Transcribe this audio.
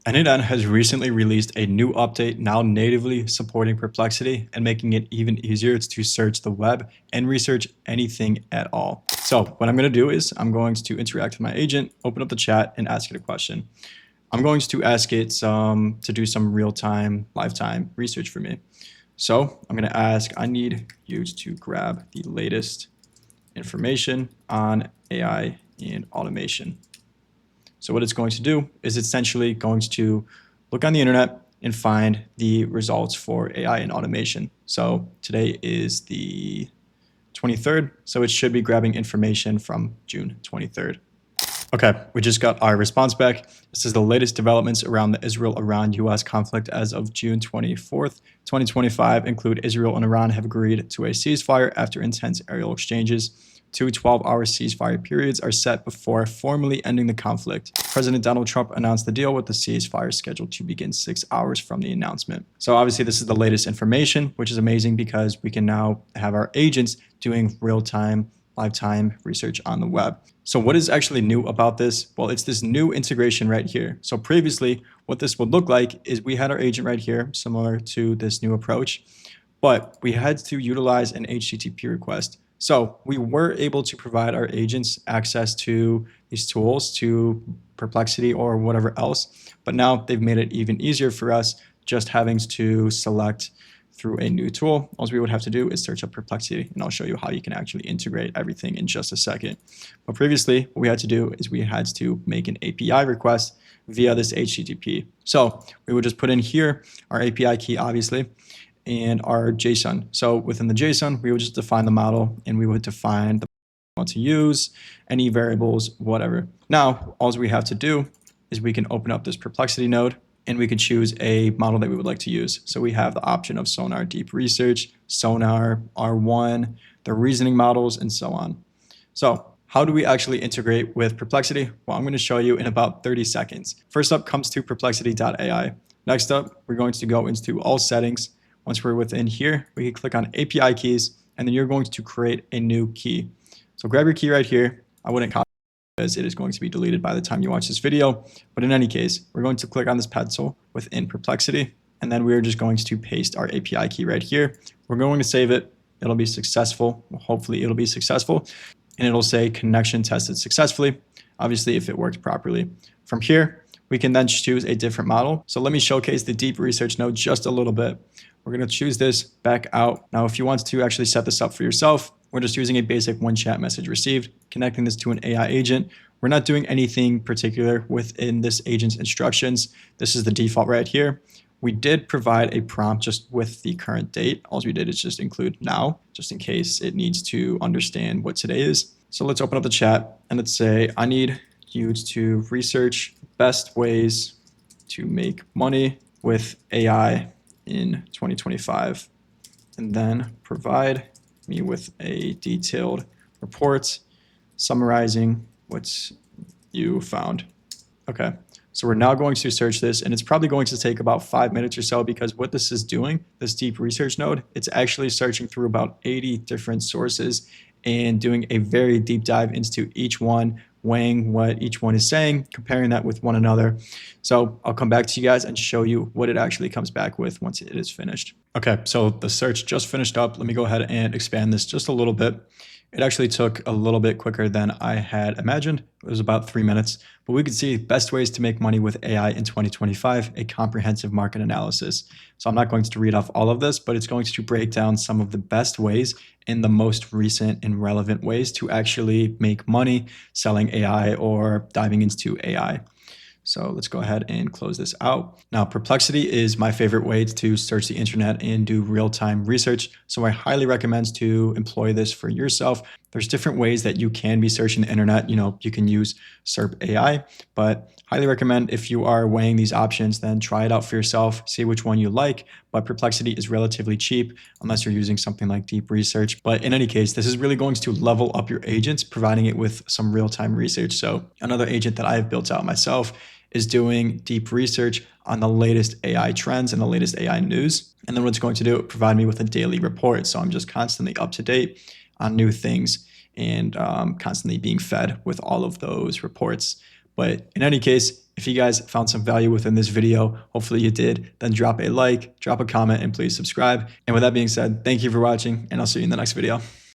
n8n has recently released a new update now natively supporting Perplexity and making it even easier to search the web and research anything at all. So what I'm going to do is I'm going to interact with my agent, open up the chat, and ask it a question. I'm going to ask it to do some real-time, lifetime research for me. So I'm going to ask, I need you to grab the latest information on AI and automation. So what it's going to do is essentially going to look on the internet and find the results for AI and automation. So today is the 23rd, so it should be grabbing information from June 23rd. Okay, we just got our response back. This is the latest developments around the Israel-Iran U.S. conflict as of June 24th, 2025 include Israel and Iran have agreed to a ceasefire after intense aerial exchanges. 2 12-hour ceasefire periods are set before formally ending the conflict. President Donald Trump announced the deal with the ceasefire scheduled to begin 6 hours from the announcement. So obviously this is the latest information, which is amazing because we can now have our agents doing real-time, lifetime research on the web. So what is actually new about this? Well, it's this new integration right here. So previously, what this would look like is we had our agent right here, similar to this new approach, but we had to utilize an HTTP request. So we were able to provide our agents access to these tools, to Perplexity or whatever else, but now they've made it even easier for us just having to select through a new tool. All we would have to do is search up Perplexity, and I'll show you how you can actually integrate everything in just a second. But previously, what we had to do is we had to make an API request via this HTTP. So we would just put in here our API key, obviously, and our JSON. So within the JSON, we would just define the model, and we would define the want to use, any variables, whatever. Now, all we have to do is we can open up this Perplexity node, and we can choose a model that we would like to use. So we have the option of Sonar Deep Research, Sonar, R1, the reasoning models, and so on. So how do we actually integrate with Perplexity? Well, I'm going to show you in about 30 seconds. First up comes to perplexity.ai. Next up, we're going to go into all settings. Once we're within here, we can click on API keys, and then you're going to create a new key. So grab your key right here. I wouldn't copy as it is going to be deleted by the time you watch this video. But in any case, we're going to click on this pencil within Perplexity, and then we're just going to paste our API key right here. We're going to save it. It'll be successful. Well, hopefully it'll be successful, and it'll say connection tested successfully, obviously if it worked properly. From here, we can then choose a different model. So let me showcase the deep research node just a little bit. We're going to choose this back out. Now, if you want to actually set this up for yourself, we're just using a basic one chat message received, connecting this to an AI agent. We're not doing anything particular within this agent's instructions. This is the default right here. We did provide a prompt just with the current date. All we did is just include now, just in case it needs to understand what today is. So let's open up the chat and let's say, I need you to research best ways to make money with AI in 2025, and then provide me with a detailed report summarizing what you found. Okay, so we're now going to search this, and it's probably going to take about 5 minutes or so because what this is doing, this deep research node, it's actually searching through about 80 different sources and doing a very deep dive into each one, weighing what each one is saying, comparing that with one another. So I'll come back to you guys and show you what it actually comes back with once it is finished. Okay, so the search just finished up. Let me go ahead and expand this just a little bit. It actually took a little bit quicker than I had imagined. It was about 3 minutes, but we could see best ways to make money with AI in 2025, a comprehensive market analysis. So I'm not going to read off all of this, but it's going to break down some of the best ways and the most recent and relevant ways to actually make money selling AI or diving into AI. So let's go ahead and close this out. Now, Perplexity is my favorite way to search the internet and do real-time research. So I highly recommend to employ this for yourself. There's different ways that you can be searching the internet. You can use SERP AI, but highly recommend if you are weighing these options, then try it out for yourself, see which one you like. But Perplexity is relatively cheap unless you're using something like deep research. But in any case, this is really going to level up your agents, providing it with some real-time research. So another agent that I have built out myself is doing deep research on the latest AI trends and the latest AI news. And then what it's going to do, provide me with a daily report. So I'm just constantly up to date on new things and constantly being fed with all of those reports. But in any case, If you guys found some value within this video, hopefully you did, then drop a like, drop a comment, and please subscribe. And with that being said, thank you for watching, and I'll see you in the next video.